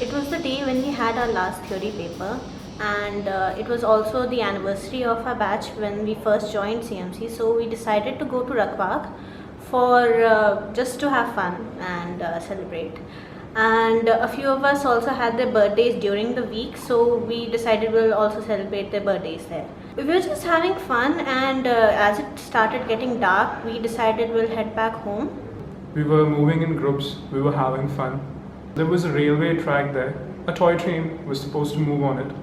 It was the day when we had our last theory paper, and it was also the anniversary of our batch when we first joined CMC. So we decided to go to Rakbag for just to have fun and celebrate. And a few of us also had their birthdays during the week, so we decided we'll also celebrate their birthdays there. We were just having fun, and as it started getting dark, we decided we'll head back home. We were moving in groups, we were having fun. There was a railway track there. A toy train was supposed to move on it.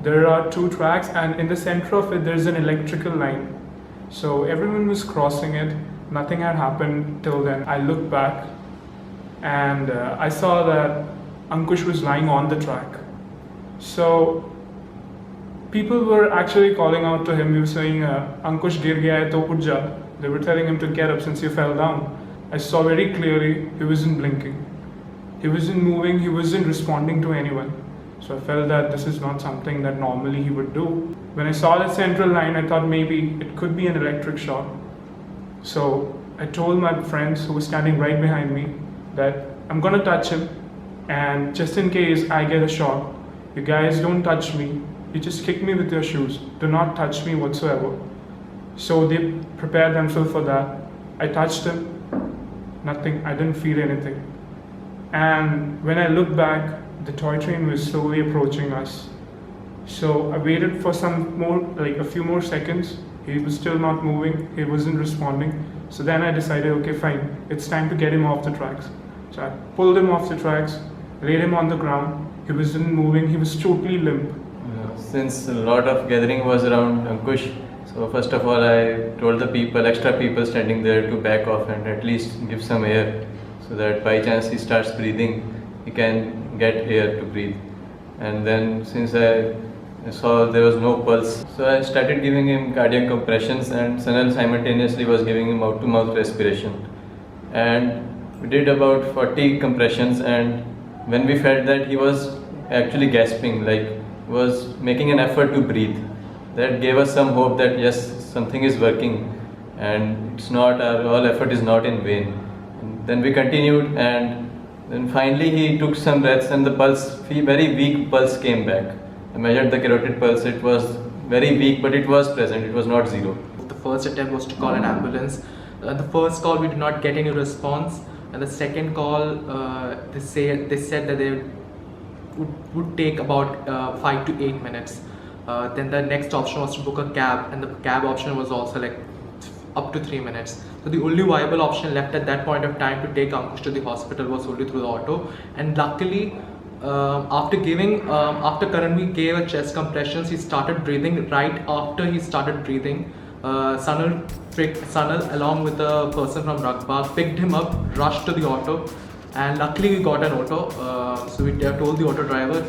There are 2 tracks, and in the center of it there's an electrical line. So everyone was crossing it. Nothing had happened till then. I looked back and I saw that Ankush was lying on the track. So people were actually calling out to him. They were saying, Ankush gir gaya hai to uth ja. They were telling him to get up since he fell down. I saw very clearly he wasn't blinking. He wasn't moving, he wasn't responding to anyone. So I felt that this is not something that normally he would do. When I saw the central line, I thought maybe it could be an electric shock. So I told my friends who were standing right behind me that I'm gonna touch him, and just in case I get a shock, you guys don't touch me, you just kick me with your shoes. Do not touch me whatsoever. So they prepared themselves for that. I touched him, nothing, I didn't feel anything. And when I looked back, the toy train was slowly approaching us. So I waited for some more, like a few more seconds. He was still not moving, he wasn't responding. So then I decided, okay, fine, it's time to get him off the tracks. So I pulled him off the tracks, laid him on the ground. He wasn't moving, he was totally limp. Since a lot of gathering was around Ankush, so first of all I told the people, extra people standing there, to back off and at least give some air, so that by chance he starts breathing, he can get air to breathe. And then since I saw there was no pulse, so I started giving him cardiac compressions, and Sanal simultaneously was giving him mouth-to-mouth respiration. And we did about 40 compressions, and when we felt that he was actually gasping, like was making an effort to breathe, that gave us some hope that yes, something is working and it's not, our all effort is not in vain. And then we continued, and then finally he took some breaths, and the pulse, very weak pulse came back. I measured the carotid pulse, it was very weak, but it was present, it was not zero. The first attempt was to call an ambulance. The first call we did not get any response, and the second call they said that they would take about 5 to 8 minutes. Then the next option was to book a cab, and the cab option was also like up to 3 minutes. So the only viable option left at that point of time to take Ankush to the hospital was only through the auto. And luckily, after Karanveer gave a chest compressions, he started breathing. Right after he started breathing, Sanal along with a person from Rakbag picked him up, rushed to the auto, and luckily we got an auto. So we told the auto driver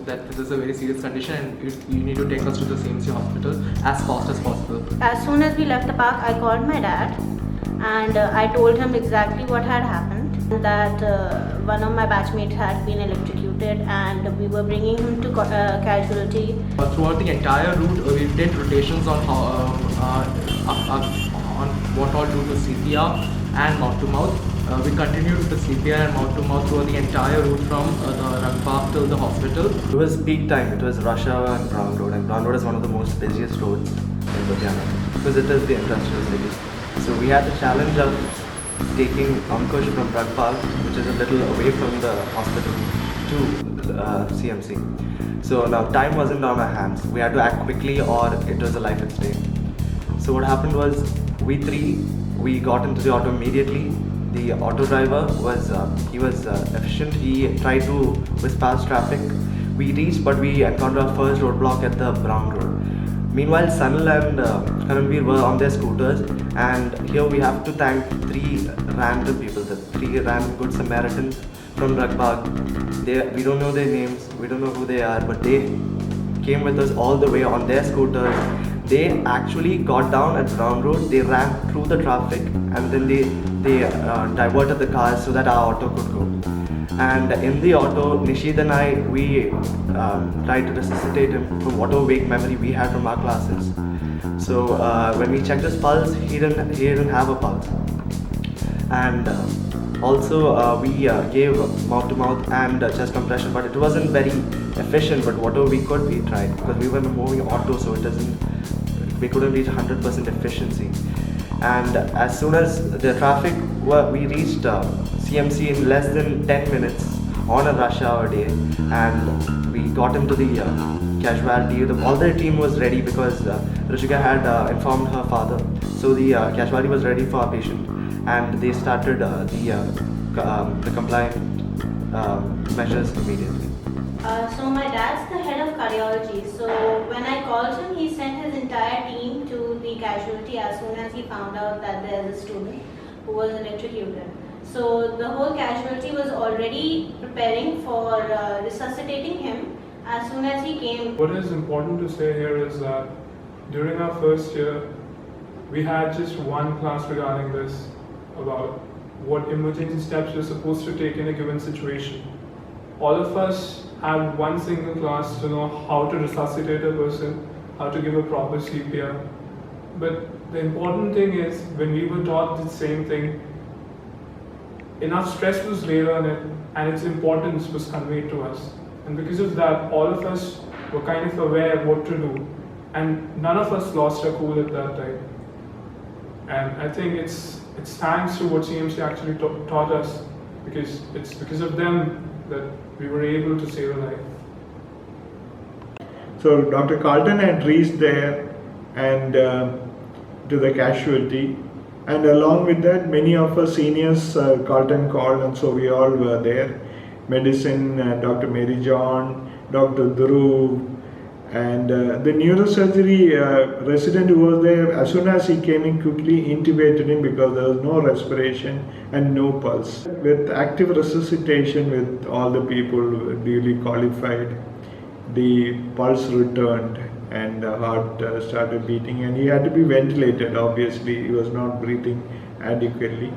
that this is a very serious condition and you need to take us to the CMC hospital as fast as possible. As soon as we left the park, I called my dad, and I told him exactly what had happened, that one of my batchmates had been electrocuted and we were bringing him to casualty. Throughout the entire route, we did rotations on what all to do to CPR and mouth-to-mouth. We continued with the CPR and mouth-to-mouth throughout the entire route from the Rakbag till the hospital. It was peak time, it was rush hour on Brown Road, and Brown Road is one of the most busiest roads in Ludhiana because it is the industrial city. So we had the challenge of taking Ankush from Rakbag, which is a little away from the hospital, to CMC. So now time wasn't on our hands. We had to act quickly or it was a life at stake. So what happened was, we got into the auto immediately. The auto driver was efficient. He tried to whiz past traffic. We reached, but we encountered our first roadblock at the Brown Road. Meanwhile, Sanal and Karanveer were on their scooters, and here we have to thank 3 random people, the 3 random good Samaritans from Rakbag. We don't know their names, we don't know who they are, but they came with us all the way on their scooters. They actually got down at Brown Road, they ran through the traffic, and then they diverted the cars so that our auto could go. And in the auto, Nishid and I, we tried to resuscitate him from whatever vague memory we had from our classes. So when we checked his pulse, he didn't have a pulse. And Also, we gave mouth-to-mouth and chest compression, but it wasn't very efficient. But whatever we could, we tried because we were moving auto, so we couldn't reach 100% efficiency. And as soon as the traffic, we reached CMC in less than 10 minutes on a rush hour day, and we got into the casualty. All the team was ready because Rishika had informed her father, so the casualty was ready for our patient, and they started the compliant measures immediately. So my dad's the head of cardiology. So when I called him, he sent his entire team to the casualty as soon as he found out that there's a student who was electrocuted. So the whole casualty was already preparing for resuscitating him as soon as he came. What is important to say here is that during our first year, we had just one class regarding this, about what emergency steps we're supposed to take in a given situation. All of us had one single class to know how to resuscitate a person, how to give a proper CPR. But the important thing is, when we were taught the same thing, enough stress was laid on it and its importance was conveyed to us. And because of that, all of us were kind of aware of what to do. And none of us lost our cool at that time. And I think it's thanks to what CMC actually taught us, because it's because of them that we were able to save a life. So Dr. Carlton had reached there and to the casualty, and along with that many of our seniors Carlton called, and so we all were there. Medicine, Dr. Mary John, Dr. Dhruv, and the neurosurgery resident who was there, as soon as he came in, quickly intubated him because there was no respiration and no pulse. With active resuscitation, with all the people duly qualified, the pulse returned and the heart started beating, and he had to be ventilated. Obviously, he was not breathing adequately.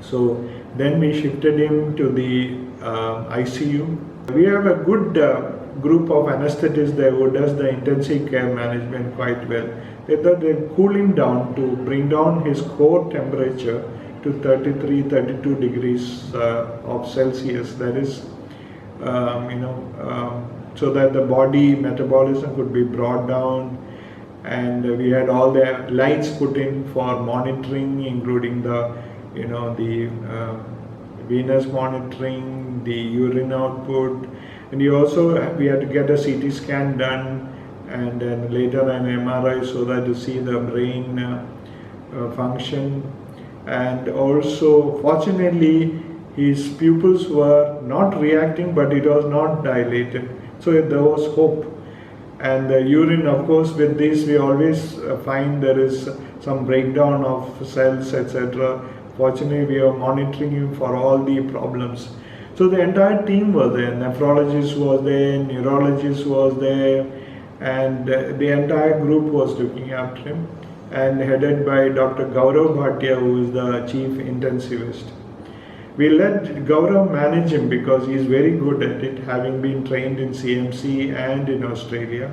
So then we shifted him to the ICU. We have a good group of anesthetists there who does the intensive care management quite well. They thought they'd cool him down to bring down his core temperature to 33, 32 degrees of Celsius. That is, so that the body metabolism could be brought down. And we had all the lights put in for monitoring, including the venous monitoring, the urine output, and we had to get a CT scan done, and then later an MRI so that to see the brain function. And also, fortunately, his pupils were not reacting, but it was not dilated, so there was hope. And the urine, of course, with this we always find there is some breakdown of cells, etc. Fortunately, we are monitoring him for all the problems. So the entire team was there, nephrologist was there, neurologist was there, and the entire group was looking after him, and headed by Dr. Gaurav Bhatia, who is the chief intensivist. We let Gaurav manage him because he is very good at it, having been trained in CMC and in Australia.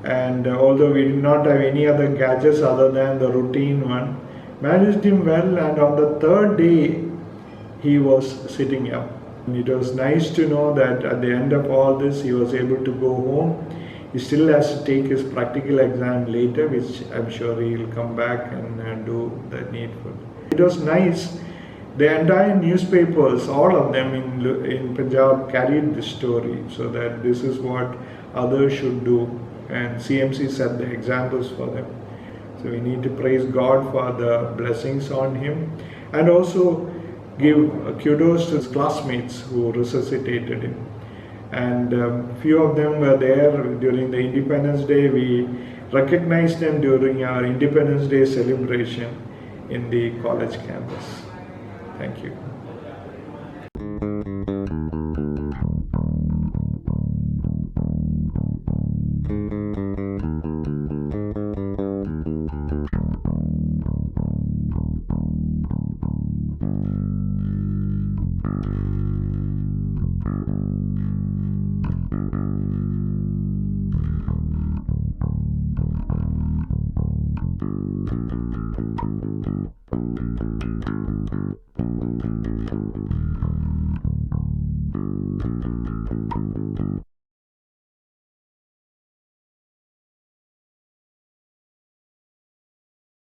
And although we did not have any other gadgets other than the routine one, managed him well, and on the third day he was sitting up. And it was nice to know that at the end of all this he was able to go home. He still has to take his practical exam later, which I'm sure he will come back and do the needful. It was nice. The entire newspapers, all of them in Punjab, carried this story, so that this is what others should do, and CMC set the examples for them. So we need to praise God for the blessings on him, and also give kudos to his classmates who resuscitated him. And few of them were there during the Independence Day. We recognized them during our Independence Day celebration in the college campus. Thank you.